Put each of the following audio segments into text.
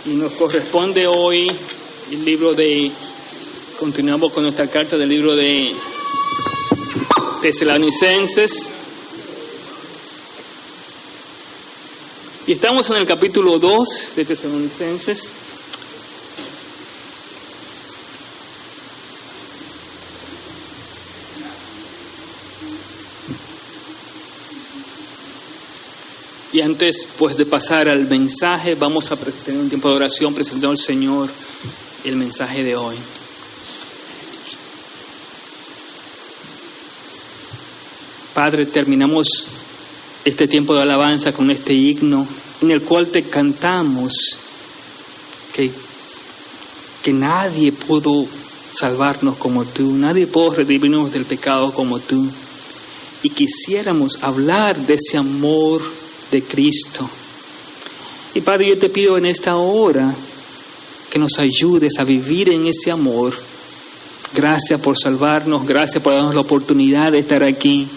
Y nos corresponde hoy el libro de, continuamos con nuestra carta del libro de Tesalonicenses. Y estamos en el capítulo 2 de Tesalonicenses. Y antes pues de pasar al mensaje, vamos a tener un tiempo de oración presentando al Señor el mensaje de hoy. Padre, terminamos este tiempo de alabanza con este himno en el cual te cantamos que nadie pudo salvarnos como tú, nadie pudo redimirnos del pecado como tú. Y quisiéramos hablar de ese amor de Cristo. Y Padre, yo te pido en esta hora que nos ayudes a vivir en ese amor. Gracias por salvarnos, gracias por darnos la oportunidad de estar aquí.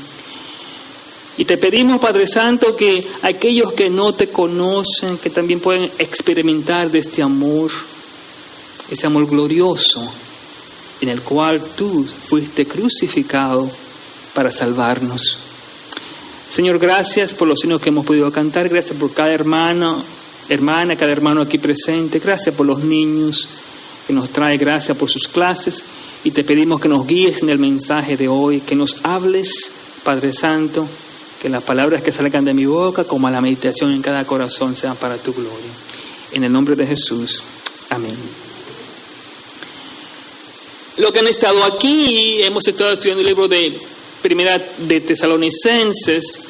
Y te pedimos, Padre Santo, que aquellos que no te conocen, que también pueden experimentar de este amor, ese amor glorioso en el cual tú fuiste crucificado para salvarnos. Señor, gracias por los himnos que hemos podido cantar, gracias por cada hermana, cada hermano aquí presente, gracias por los niños que nos trae, gracias por sus clases, y te pedimos que nos guíes en el mensaje de hoy, que nos hables, Padre Santo, que las palabras que salgan de mi boca, como la meditación en cada corazón, sean para tu gloria. En el nombre de Jesús, amén. Lo que han estado aquí, hemos estado estudiando el libro de Primera de Tesalonicenses,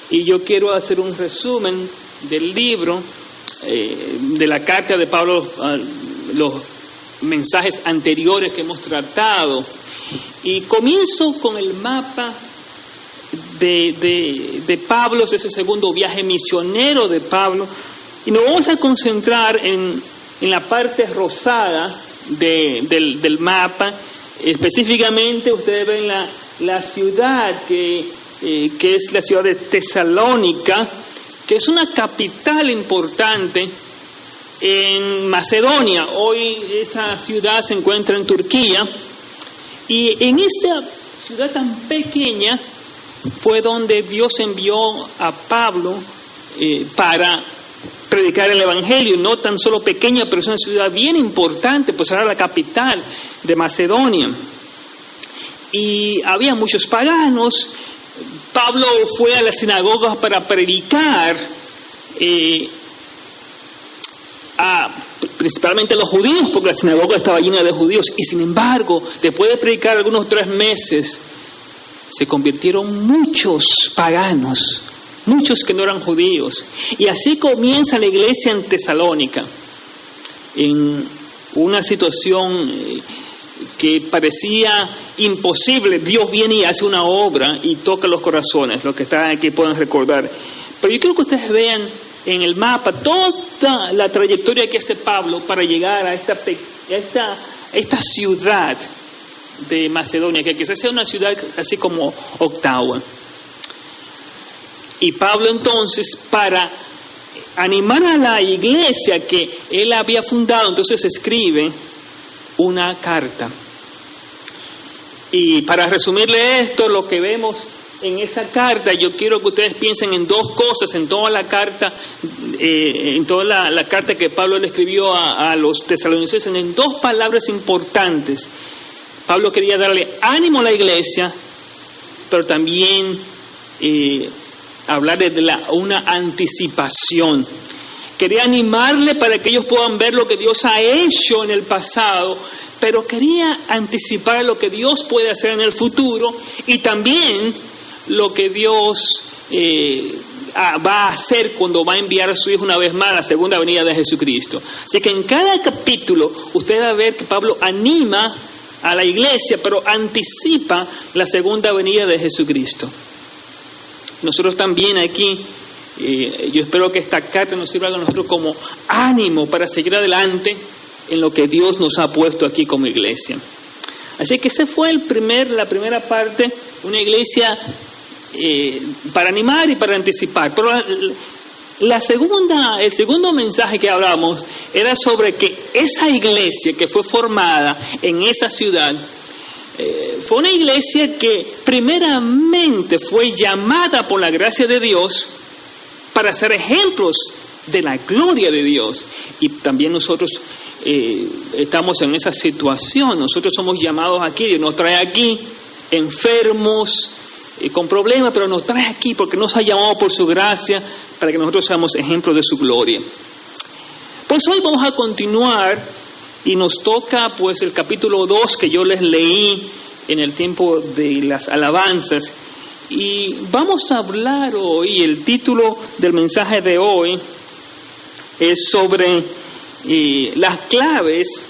y yo quiero hacer un resumen del libro, de la carta de Pablo, los mensajes anteriores que hemos tratado, y comienzo con el mapa de Pablo, ese segundo viaje misionero de Pablo, y nos vamos a concentrar en la parte rosada del mapa. Específicamente ustedes ven la ciudad que es la ciudad de Tesalónica, que es una capital importante en Macedonia. Hoy esa ciudad se encuentra en Turquía, y en esta ciudad tan pequeña fue donde Dios envió a Pablo para predicar el Evangelio. No tan solo pequeña, pero es una ciudad bien importante, pues era la capital de Macedonia. Y había muchos paganos. Pablo fue a las sinagogas para predicar principalmente a los judíos, porque la sinagoga estaba llena de judíos. Y sin embargo, después de predicar algunos 3 meses, se convirtieron muchos paganos, muchos que no eran judíos. Y así comienza la iglesia en Tesalónica, en una situación que parecía imposible. Dios viene y hace una obra y toca los corazones. Los que están aquí pueden recordar. Pero yo quiero que ustedes vean en el mapa toda la trayectoria que hace Pablo para llegar a esta ciudad de Macedonia, que quizás sea una ciudad así como Ottawa. Y Pablo entonces, para animar a la iglesia que él había fundado, entonces escribe una carta. Y para resumirle esto, lo que vemos en esa carta, yo quiero que ustedes piensen en 2 cosas, en toda la carta, la carta que Pablo le escribió a los tesalonicenses, en 2 palabras importantes. Pablo quería darle ánimo a la iglesia, pero también hablar de una anticipación. Quería animarle para que ellos puedan ver lo que Dios ha hecho en el pasado, pero quería anticipar lo que Dios puede hacer en el futuro, y también lo que Dios va a hacer cuando va a enviar a su Hijo una vez más, la segunda venida de Jesucristo. Así que en cada capítulo usted va a ver que Pablo anima a la iglesia, pero anticipa la segunda venida de Jesucristo. Nosotros también aquí, yo espero que esta carta nos sirva a nosotros como ánimo para seguir adelante en lo que Dios nos ha puesto aquí como iglesia. Así que ese fue la primera parte, una iglesia para animar y para anticipar. Pero El segundo mensaje que hablamos era sobre que esa iglesia que fue formada en esa ciudad fue una iglesia que primeramente fue llamada por la gracia de Dios para ser ejemplos de la gloria de Dios. Y también nosotros estamos en esa situación. Nosotros somos llamados aquí, Dios nos trae aquí enfermos, con problemas, pero nos trae aquí porque nos ha llamado por su gracia para que nosotros seamos ejemplos de su gloria. Pues hoy vamos a continuar y nos toca pues el capítulo 2 que yo les leí en el tiempo de las alabanzas, y vamos a hablar hoy, el título del mensaje de hoy es sobre las claves.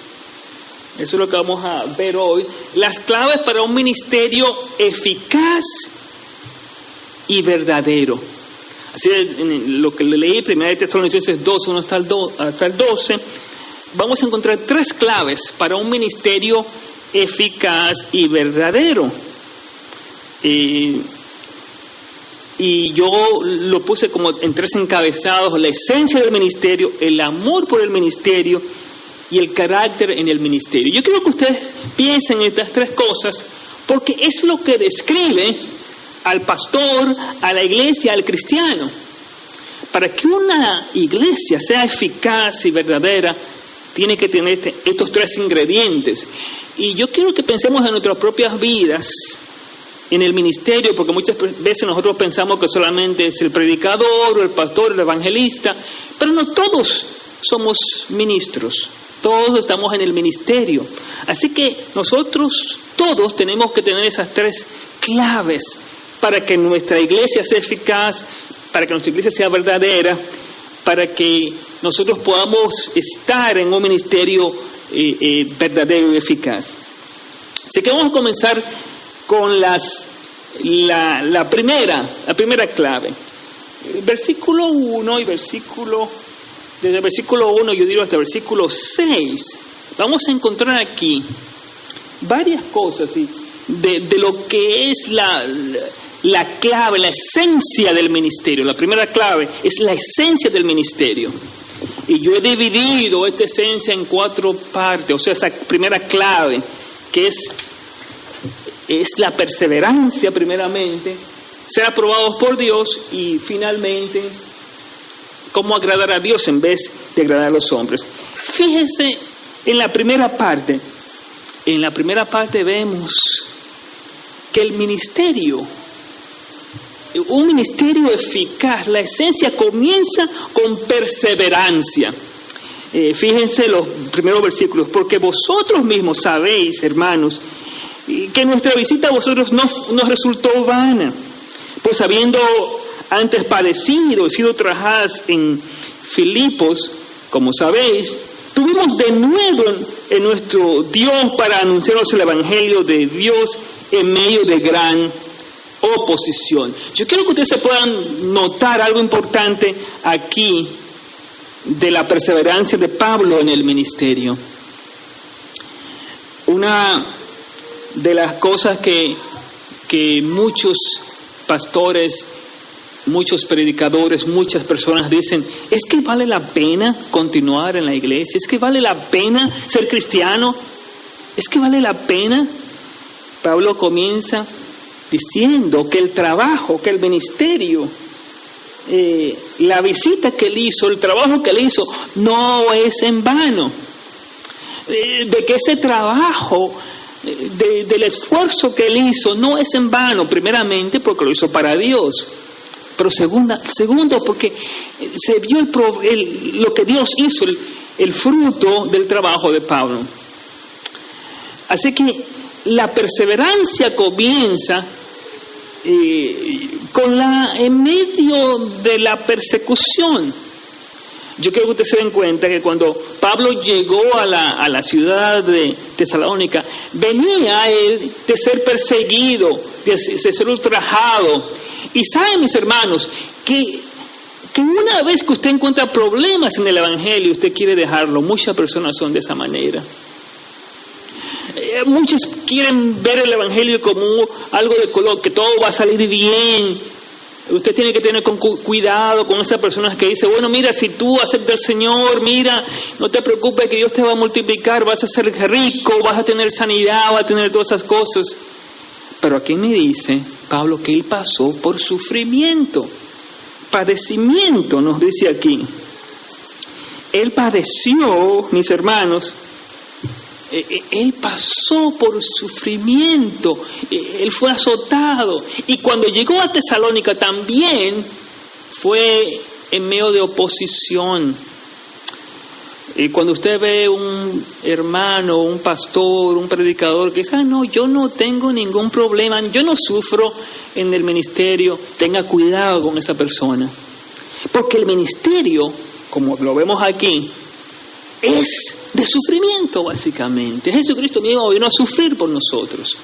Eso es lo que vamos a ver hoy, las claves para un ministerio eficaz y verdadero. Así es, en lo que le leí, 1 Tesalonicenses 2, 1 hasta el 12, vamos a encontrar 3 claves para un ministerio eficaz y verdadero. Y yo lo puse como en 3 encabezados: la esencia del ministerio, el amor por el ministerio y el carácter en el ministerio. Yo quiero que ustedes piensen en estas 3 cosas, porque es lo que describe al pastor, a la iglesia, al cristiano. Para que una iglesia sea eficaz y verdadera, tiene que tener estos 3 ingredientes. Y yo quiero que pensemos en nuestras propias vidas, en el ministerio, porque muchas veces nosotros pensamos que solamente es el predicador, o el pastor, el evangelista, pero no todos somos ministros. Todos estamos en el ministerio. Así que nosotros todos tenemos que tener esas 3 claves para que nuestra iglesia sea eficaz, para que nuestra iglesia sea verdadera, para que nosotros podamos estar en un ministerio verdadero y eficaz. Así que vamos a comenzar con la primera clave. Versículo 1 y desde el versículo 1 yo digo hasta el versículo 6, vamos a encontrar aquí varias cosas de lo que es la clave, la esencia del ministerio. La primera clave es la esencia del ministerio. Y yo he dividido esta esencia en 4 partes. O sea, esa primera clave, que es la perseverancia primeramente, ser aprobados por Dios, y finalmente cómo agradar a Dios en vez de agradar a los hombres. Fíjense en la primera parte. En la primera parte vemos que el ministerio, un ministerio eficaz, la esencia comienza con perseverancia. Fíjense los primeros versículos: porque vosotros mismos sabéis, hermanos, que nuestra visita a vosotros no nos resultó vana, pues habiendo antes padecido y sido trajadas en Filipos, como sabéis, tuvimos de nuevo en nuestro Dios para anunciaros el evangelio de Dios en medio de gran oposición. Yo quiero que ustedes se puedan notar algo importante aquí de la perseverancia de Pablo en el ministerio. Una de las cosas que muchos pastores, muchos predicadores, muchas personas dicen, es que vale la pena continuar en la iglesia, es que vale la pena ser cristiano, es que vale la pena. Pablo comienza diciendo que el trabajo, que el ministerio, la visita que él hizo, el trabajo que él hizo, no es en vano. De que ese trabajo, del esfuerzo que él hizo, no es en vano, primeramente porque lo hizo para Dios, pero segundo porque se vio lo que Dios hizo, el fruto del trabajo de Pablo. Así que la perseverancia comienza en medio de la persecución. Yo quiero que ustedes se den cuenta que cuando Pablo llegó a la ciudad de Tesalónica, venía él de ser perseguido, de ser ultrajado. Y saben, mis hermanos, que una vez que usted encuentra problemas en el evangelio, usted quiere dejarlo. Muchas personas son de esa manera. Muchos quieren ver el evangelio como algo de color, que todo va a salir bien. Usted tiene que tener cuidado con esas personas que dicen, bueno, mira, si tú aceptas al Señor, mira, no te preocupes que Dios te va a multiplicar, vas a ser rico, vas a tener sanidad, vas a tener todas esas cosas. Pero aquí me dice Pablo que él pasó por sufrimiento, padecimiento, nos dice aquí. Él padeció, mis hermanos, él pasó por sufrimiento, él fue azotado, y cuando llegó a Tesalónica también fue en medio de oposición. Y cuando usted ve un hermano, un pastor, un predicador que dice, no, yo no tengo ningún problema, yo no sufro en el ministerio, tenga cuidado con esa persona, porque el ministerio, como lo vemos aquí, es de sufrimiento básicamente. Jesucristo mismo vino a sufrir por nosotros.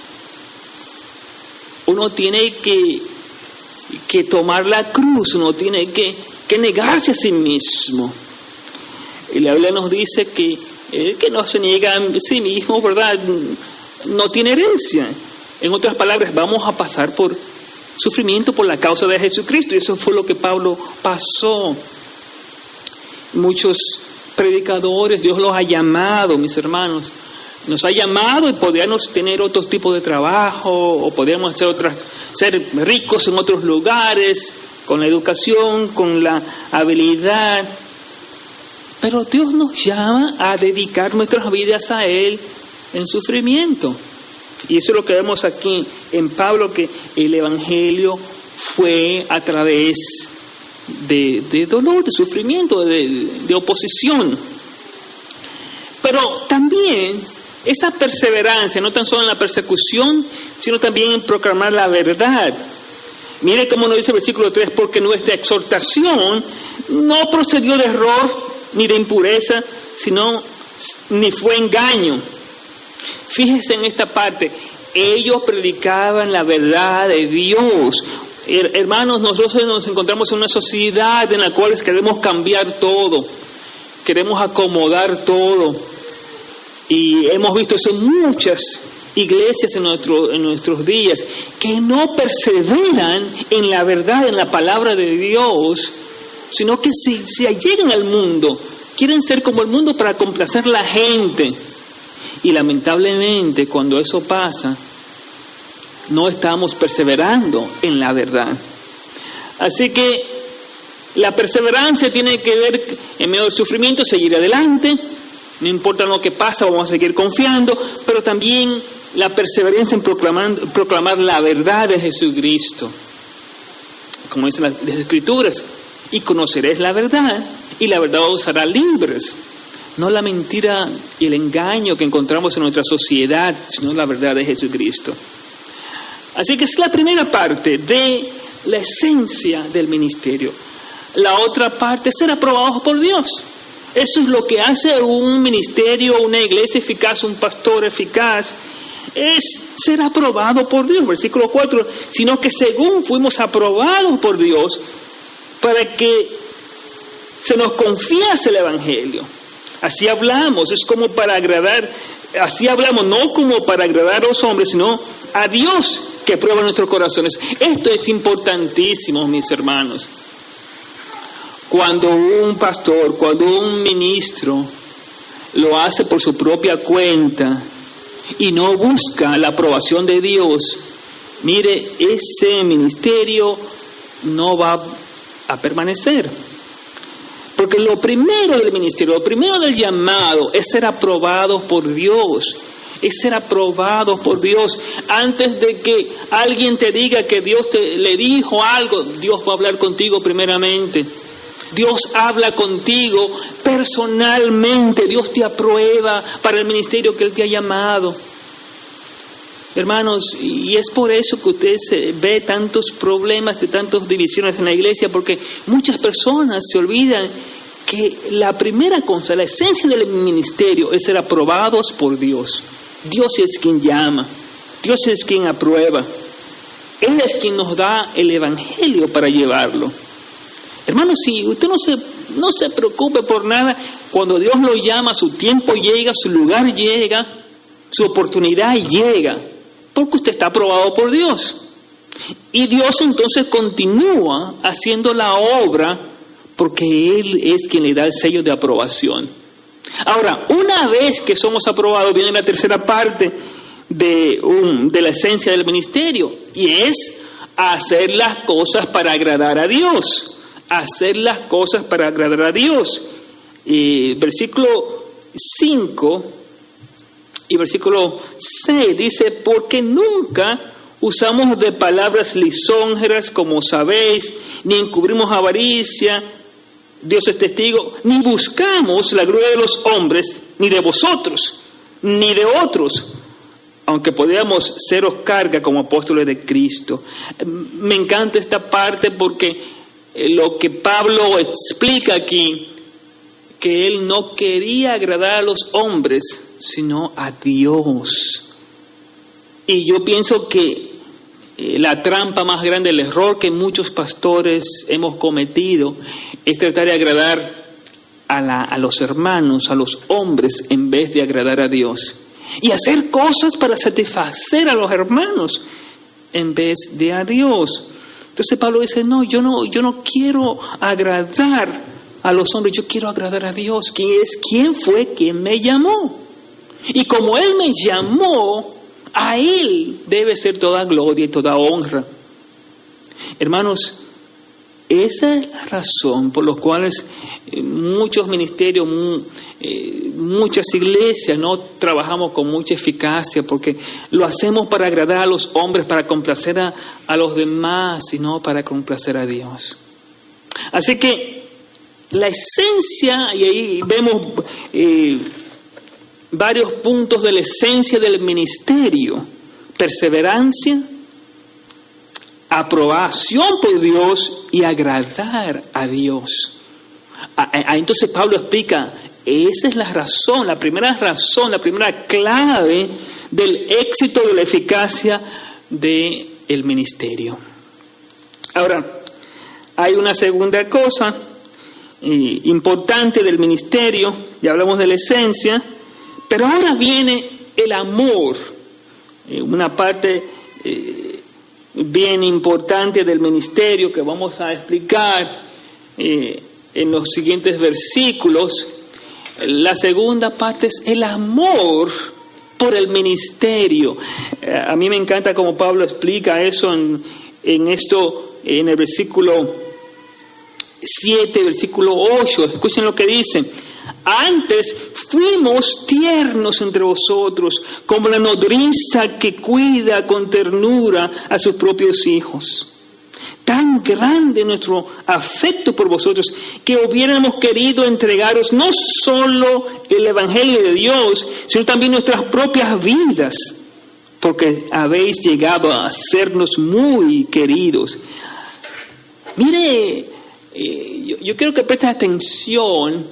Uno tiene que tomar la cruz, uno tiene que negarse a sí mismo. Y la Biblia nos dice que el que no se niega a sí mismo, ¿verdad?, no tiene herencia. En otras palabras, vamos a pasar por sufrimiento por la causa de Jesucristo, y eso fue lo que Pablo pasó. Muchos predicadores, Dios los ha llamado, mis hermanos, nos ha llamado y podríamos tener otro tipo de trabajo, o podríamos ser ricos en otros lugares, con la educación, con la habilidad, pero Dios nos llama a dedicar nuestras vidas a Él en sufrimiento. Y eso es lo que vemos aquí en Pablo, que el Evangelio fue a través de dolor, de sufrimiento, de oposición. Pero también esa perseverancia, no tan solo en la persecución, sino también en proclamar la verdad. Mire cómo nos dice el versículo 3, porque nuestra exhortación no procedió de error ni de impureza, sino ni fue engaño. Fíjese en esta parte, ellos predicaban la verdad de Dios. Hermanos, nosotros nos encontramos en una sociedad en la cual queremos cambiar todo, queremos acomodar todo, y hemos visto eso en muchas iglesias en nuestros días, que no perseveran en la verdad, en la palabra de Dios, sino que si llegan al mundo, quieren ser como el mundo para complacer a la gente. Y lamentablemente, cuando eso pasa, no estamos perseverando en la verdad. Así que la perseverancia tiene que ver, en medio del sufrimiento, seguir adelante. No importa lo que pasa, vamos a seguir confiando, pero también la perseverancia en proclamar la verdad de Jesucristo. Como dicen las Escrituras, y conoceréis la verdad, y la verdad os hará libres. No la mentira y el engaño que encontramos en nuestra sociedad, sino la verdad de Jesucristo. Así que es la primera parte de la esencia del ministerio. La otra parte es ser aprobados por Dios. Eso es lo que hace un ministerio, una iglesia eficaz, un pastor eficaz, es ser aprobado por Dios. Versículo 4, sino que según fuimos aprobados por Dios, para que se nos confiase el Evangelio. Así hablamos, es como para agradar, así hablamos no como para agradar a los hombres, sino a Dios que prueba nuestros corazones. Esto es importantísimo, mis hermanos. Cuando un pastor, cuando un ministro lo hace por su propia cuenta y no busca la aprobación de Dios, mire, ese ministerio no va a permanecer. Porque lo primero del ministerio, lo primero del llamado es ser aprobado por Dios. Es ser aprobado por Dios. Antes de que alguien te diga que Dios le dijo algo, Dios va a hablar contigo primeramente. Dios habla contigo personalmente. Dios te aprueba para el ministerio que Él te ha llamado. Hermanos, y es por eso que usted ve tantos problemas, de tantas divisiones en la iglesia, porque muchas personas se olvidan que la primera cosa, la esencia del ministerio es ser aprobados por Dios. Dios es quien llama, Dios es quien aprueba. Él es quien nos da el Evangelio para llevarlo. Hermanos, si usted no se preocupe por nada, cuando Dios lo llama, su tiempo llega, su lugar llega, su oportunidad llega. Porque usted está aprobado por Dios. Y Dios entonces continúa haciendo la obra porque Él es quien le da el sello de aprobación. Ahora, una vez que somos aprobados, viene la tercera parte de la esencia del ministerio, y es hacer las cosas para agradar a Dios. Hacer las cosas para agradar a Dios. Versículo 5 y versículo 6 dice: porque nunca usamos de palabras lisonjeras, como sabéis, ni encubrimos avaricia, Dios es testigo, ni buscamos la gloria de los hombres, ni de vosotros, ni de otros, aunque podíamos seros carga como apóstoles de Cristo. Me encanta esta parte porque lo que Pablo explica aquí, que él no quería agradar a los hombres, sino a Dios. Y yo pienso que la trampa más grande, el error que muchos pastores hemos cometido, es tratar de agradar a los hermanos, a los hombres, en vez de agradar a Dios. Y hacer cosas para satisfacer a los hermanos, en vez de a Dios. Entonces Pablo dice: no, yo no quiero agradar a los hombres, yo quiero agradar a Dios, ¿quién fue quien me llamó? Y como Él me llamó, a Él debe ser toda gloria y toda honra. Hermanos, esa es la razón por la cual muchos ministerios, muchas iglesias no trabajamos con mucha eficacia, porque lo hacemos para agradar a los hombres, para complacer a los demás, y no para complacer a Dios. Así que la esencia, y ahí vemos varios puntos de la esencia del ministerio: perseverancia, aprobación por Dios y agradar a Dios. Entonces Pablo explica, esa es la razón, la primera clave del éxito, de la eficacia del ministerio. Ahora, hay una segunda cosa importante del ministerio, ya hablamos de la esencia, pero ahora viene el amor, una parte bien importante del ministerio que vamos a explicar en los siguientes versículos. La segunda parte es el amor por el ministerio. A mí me encanta cómo Pablo explica eso en el versículo 7, versículo 8. Escuchen lo que dice: antes fuimos tiernos entre vosotros, como la nodriza que cuida con ternura a sus propios hijos. Tan grande nuestro afecto por vosotros, que hubiéramos querido entregaros no solo el Evangelio de Dios, sino también nuestras propias vidas, porque habéis llegado a sernos muy queridos. Mire, yo quiero que prestes atención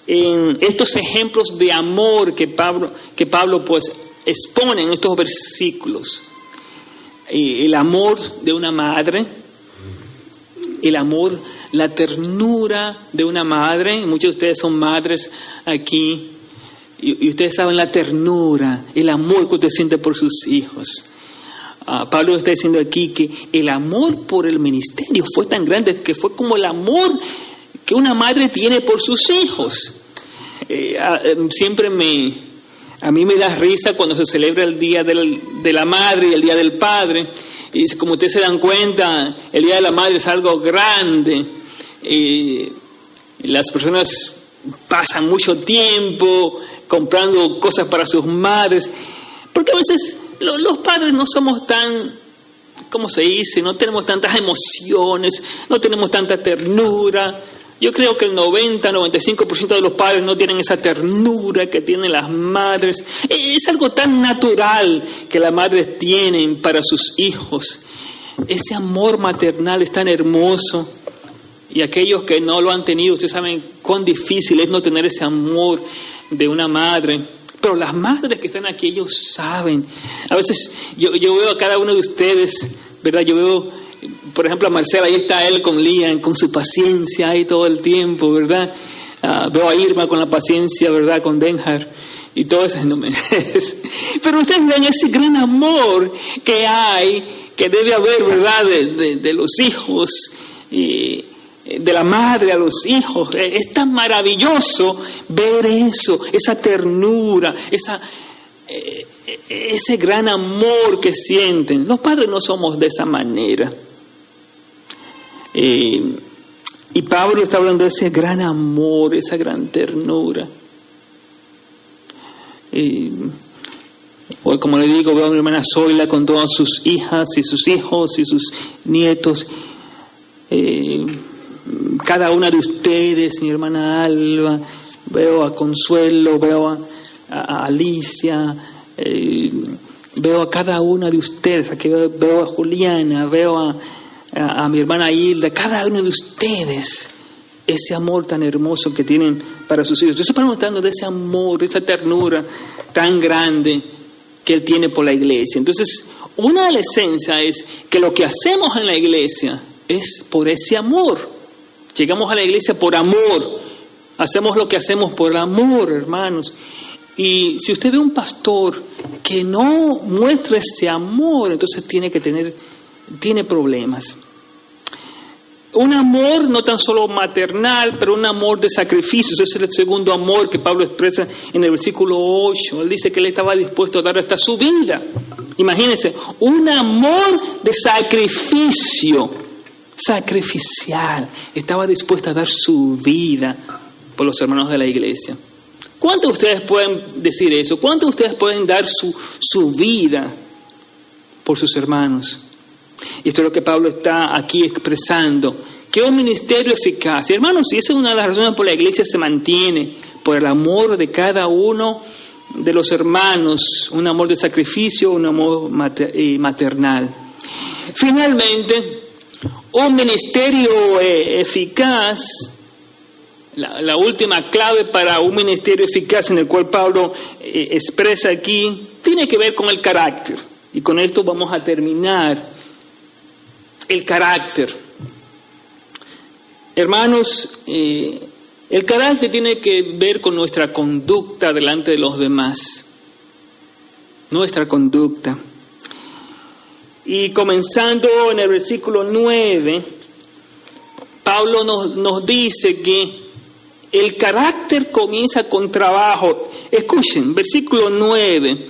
en estos ejemplos de amor que Pablo pues expone en estos versículos. El amor de una madre, el amor, la ternura de una madre. Muchos de ustedes son madres aquí y ustedes saben la ternura, el amor que usted siente por sus hijos. Pablo está diciendo aquí que el amor por el ministerio fue tan grande que fue como el amor que una madre tiene por sus hijos. A mí me da risa cuando se celebra el Día de la Madre y el Día del Padre. Y como ustedes se dan cuenta, el Día de la Madre es algo grande. Las personas pasan mucho tiempo comprando cosas para sus madres, porque a veces los padres no somos tan, ¿cómo se dice? No tenemos tantas emociones, no tenemos tanta ternura. Yo creo que el 90-95% de los padres no tienen esa ternura que tienen las madres. Es algo tan natural que las madres tienen para sus hijos. Ese amor maternal es tan hermoso. Y aquellos que no lo han tenido, ustedes saben cuán difícil es no tener ese amor de una madre. Pero las madres que están aquí, ellos saben. A veces yo veo a cada uno de ustedes, ¿verdad? Yo veo, por ejemplo, a Marcela, ahí está él con Lian, con su paciencia ahí todo el tiempo, ¿verdad? Veo a Irma con la paciencia, ¿verdad? Con Denhar y todo eso. Pero ustedes ven ese gran amor que hay que debe haber, ¿verdad?, de los hijos, de la madre a los hijos. Es tan maravilloso ver eso, esa ternura, ese gran amor que sienten. Los padres no somos de esa manera. Y Pablo está hablando de ese gran amor, esa gran ternura. Hoy, como le digo, veo a mi hermana Zoila con todas sus hijas y sus hijos y sus nietos. Cada una de ustedes, mi hermana Alba, veo a Consuelo, veo a Alicia, veo a cada una de ustedes. Aquí veo a Juliana, veo a mi hermana Hilda, cada uno de ustedes, ese amor tan hermoso que tienen para sus hijos. Yo estoy preguntando de ese amor, de esa ternura tan grande que Él tiene por la iglesia. Entonces, una de las esencias es que lo que hacemos en la iglesia es por ese amor. Llegamos a la iglesia por amor. Hacemos lo que hacemos por amor, hermanos. Y si usted ve un pastor que no muestra ese amor, entonces tiene problemas. Un amor no tan solo maternal, pero un amor de sacrificios. Ese es el segundo amor que Pablo expresa en el versículo 8. Él dice que él estaba dispuesto a dar hasta su vida. Imagínense, un amor de sacrificio, sacrificial. Estaba dispuesto a dar su vida por los hermanos de la iglesia. ¿Cuántos de ustedes pueden decir eso? ¿Cuántos de ustedes pueden dar su vida por sus hermanos? Y esto es lo que Pablo está aquí expresando, que es un ministerio eficaz. Y hermanos, y esa es una de las razones por la iglesia se mantiene, por el amor de cada uno de los hermanos, un amor de sacrificio, un amor maternal. Finalmente, un ministerio eficaz, la última clave para un ministerio eficaz en el cual Pablo expresa aquí, tiene que ver con el carácter. Y con esto vamos a terminar. El carácter. Hermanos, el carácter tiene que ver con nuestra conducta delante de los demás. Nuestra conducta. Y comenzando en el versículo 9, Pablo nos dice que el carácter comienza con trabajo. Escuchen, versículo 9.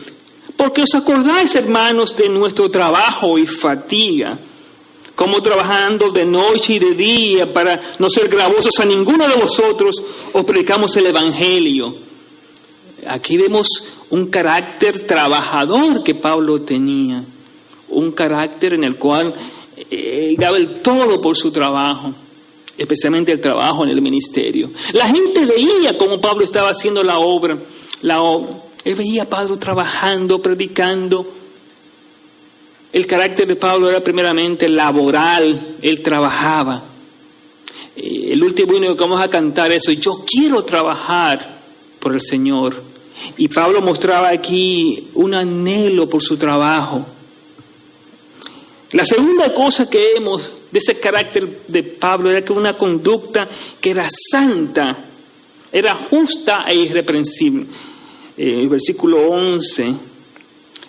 Porque os acordáis, hermanos, de nuestro trabajo y fatiga, como trabajando de noche y de día para no ser gravosos a ninguno de vosotros, os predicamos el Evangelio. Aquí vemos un carácter trabajador que Pablo tenía, un carácter en el cual daba el todo por su trabajo, especialmente el trabajo en el ministerio. La gente veía cómo Pablo estaba haciendo la obra. Él veía a Pablo trabajando, predicando. El carácter de Pablo era primeramente laboral, él trabajaba. El último himno que vamos a cantar eso, yo quiero trabajar por el Señor. Y Pablo mostraba aquí un anhelo por su trabajo. La segunda cosa que vemos de ese carácter de Pablo era que una conducta que era santa, era justa e irreprensible. El versículo 11...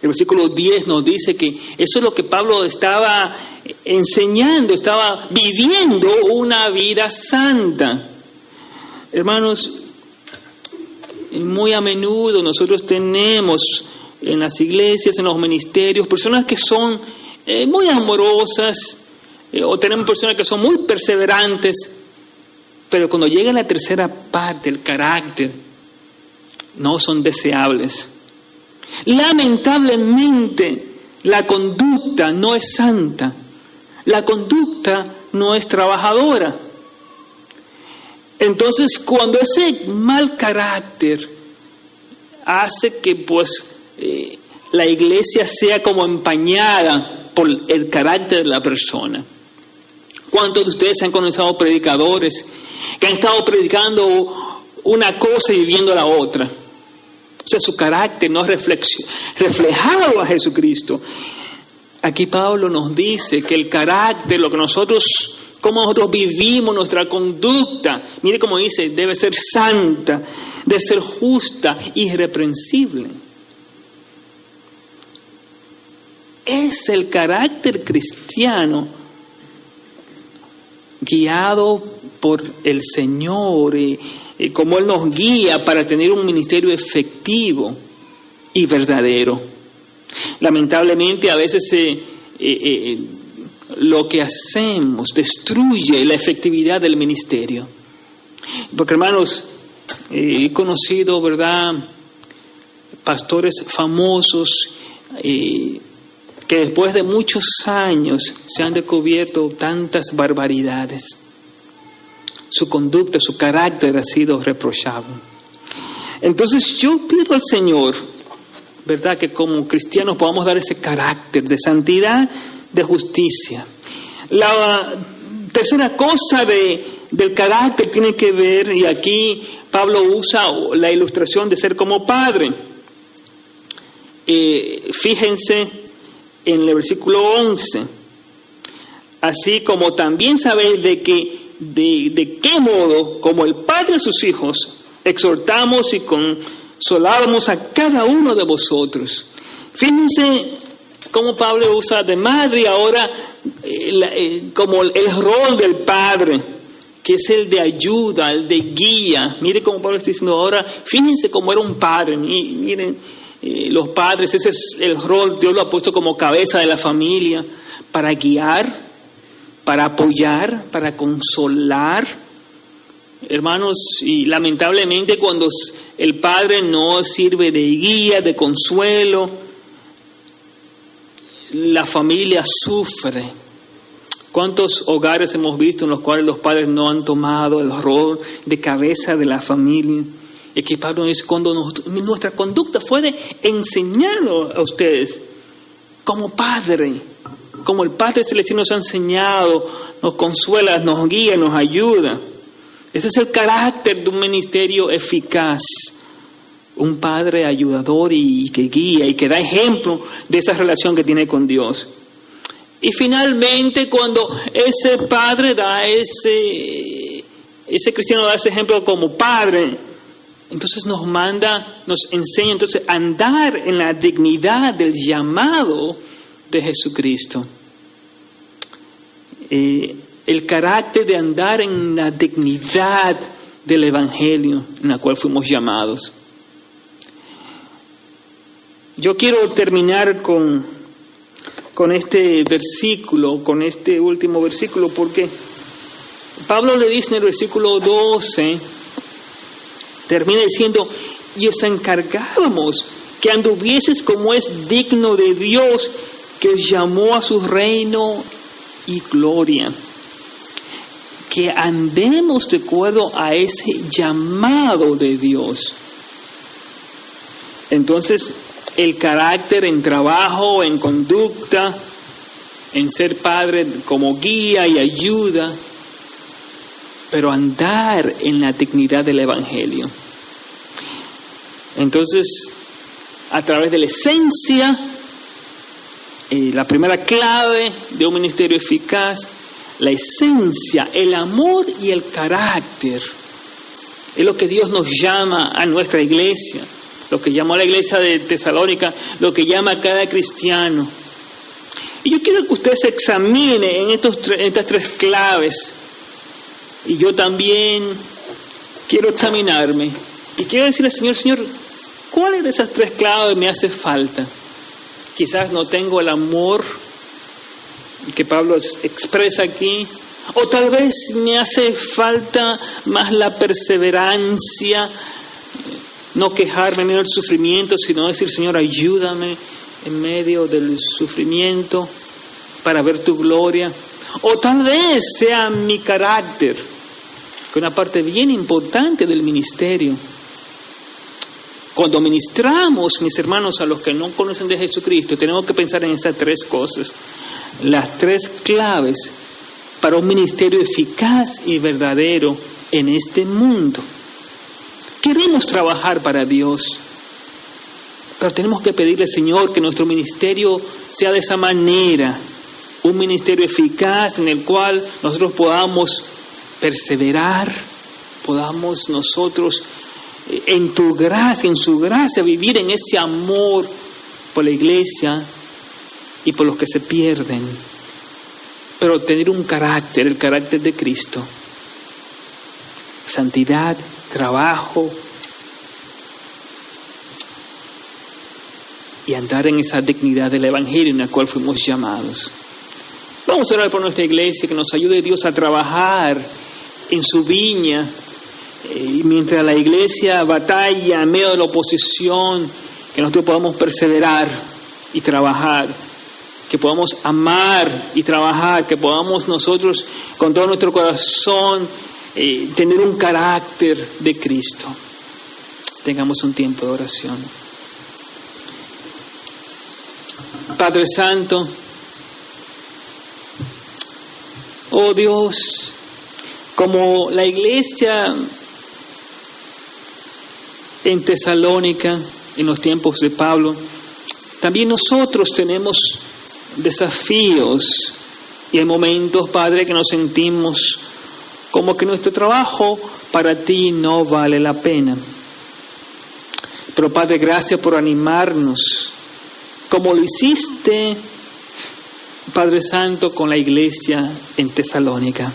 El versículo 10 nos dice que eso es lo que Pablo estaba enseñando, estaba viviendo una vida santa. Hermanos, muy a menudo nosotros tenemos en las iglesias, en los ministerios, personas que son muy amorosas, o tenemos personas que son muy perseverantes, pero cuando llega la tercera parte, el carácter, no son deseables. Lamentablemente, la conducta no es santa, la conducta no es trabajadora. Entonces, cuando ese mal carácter hace que la iglesia sea como empañada por el carácter de la persona. ¿Cuántos de ustedes han conocido predicadores que han estado predicando una cosa y viviendo la otra? O sea, su carácter no es reflejado a Jesucristo. Aquí Pablo nos dice que el carácter, cómo nosotros vivimos, nuestra conducta, mire cómo dice, debe ser santa, debe ser justa, irreprensible. es el carácter cristiano guiado por el Señor, como Él nos guía para tener un ministerio efectivo y verdadero. Lamentablemente a veces lo que hacemos destruye la efectividad del ministerio. Porque, hermanos, he conocido, ¿verdad?, pastores famosos que después de muchos años se han descubierto tantas barbaridades. Su conducta, su carácter ha sido reprochable. Entonces yo pido al Señor, ¿verdad?, que como cristianos podamos dar ese carácter de santidad, de justicia. La tercera cosa del carácter tiene que ver, y aquí Pablo usa la ilustración de ser como padre. Fíjense en el versículo 11. Así como también sabéis de qué modo, como el Padre a sus hijos, exhortamos y consolábamos a cada uno de vosotros. Fíjense cómo Pablo usa de madre y ahora como el rol del padre, que es el de ayuda, el de guía. Mire cómo Pablo está diciendo ahora, fíjense cómo era un padre. Miren, los padres, ese es el rol, Dios lo ha puesto como cabeza de la familia, para guiar, para apoyar, para consolar. Hermanos, y lamentablemente cuando el padre no sirve de guía, de consuelo, la familia sufre. ¿Cuántos hogares hemos visto en los cuales los padres no han tomado el rol de cabeza de la familia? Y aquí Pablo dice, cuando nuestra conducta fue de enseñarlo a ustedes como padre, como el Padre Celestial nos ha enseñado, nos consuela, nos guía, nos ayuda. Ese es el carácter de un ministerio eficaz. Un padre ayudador y que guía y que da ejemplo de esa relación que tiene con Dios. Y finalmente, cuando ese padre ese cristiano da ese ejemplo como padre, entonces nos enseña entonces a andar en la dignidad del llamado de Jesucristo. El carácter de andar en la dignidad del Evangelio en la cual fuimos llamados. Yo quiero terminar con este versículo, con este último versículo, porque Pablo le dice en el versículo 12, termina diciendo, y os encargábamos que anduvieses como es digno de Dios, que os llamó a su reino y gloria. Que andemos de acuerdo a ese llamado de Dios. Entonces, el carácter en trabajo, en conducta, en ser padre como guía y ayuda, pero andar en la dignidad del Evangelio. Entonces, a través de la esencia, la primera clave de un ministerio eficaz, la esencia, el amor y el carácter, es lo que Dios nos llama a nuestra iglesia, lo que llamó a la iglesia de Tesalónica, lo que llama a cada cristiano. Y yo quiero que usted se examine en estas tres claves. Y yo también quiero examinarme. Y quiero decirle al Señor, Señor, ¿cuáles de esas tres claves me hace falta? Quizás no tengo el amor que Pablo expresa aquí, o tal vez me hace falta más la perseverancia, no quejarme en medio del sufrimiento, sino decir, Señor, ayúdame en medio del sufrimiento para ver tu gloria. O tal vez sea mi carácter, que es una parte bien importante del ministerio. Cuando ministramos, mis hermanos, a los que no conocen de Jesucristo, tenemos que pensar en esas tres cosas. Las tres claves para un ministerio eficaz y verdadero en este mundo. Queremos trabajar para Dios, pero tenemos que pedirle al Señor que nuestro ministerio sea de esa manera, un ministerio eficaz en el cual nosotros podamos perseverar, podamos nosotros en tu gracia, en su gracia, vivir en ese amor por la iglesia y por los que se pierden, pero tener un carácter, el carácter de Cristo. Santidad, trabajo y andar en esa dignidad del Evangelio en la cual fuimos llamados. Vamos a orar por nuestra iglesia, que nos ayude Dios a trabajar en su viña, y mientras la iglesia batalla en medio de la oposición, que nosotros podamos perseverar y trabajar, que podamos amar y trabajar, que podamos nosotros con todo nuestro corazón tener un carácter de Cristo. Tengamos un tiempo de oración. Padre Santo, oh Dios, como la iglesia en Tesalónica, en los tiempos de Pablo, también nosotros tenemos desafíos y hay momentos, Padre, que nos sentimos como que nuestro trabajo para ti no vale la pena. Pero Padre, gracias por animarnos, como lo hiciste, Padre Santo, con la iglesia en Tesalónica.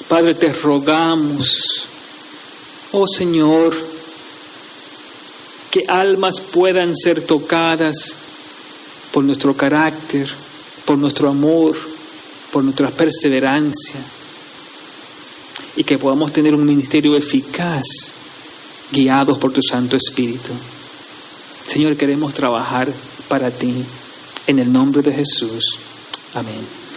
Padre, te rogamos, oh Señor, que almas puedan ser tocadas por nuestro carácter, por nuestro amor, por nuestra perseverancia, y que podamos tener un ministerio eficaz, guiados por tu Santo Espíritu. Señor, queremos trabajar para ti, en el nombre de Jesús. Amén.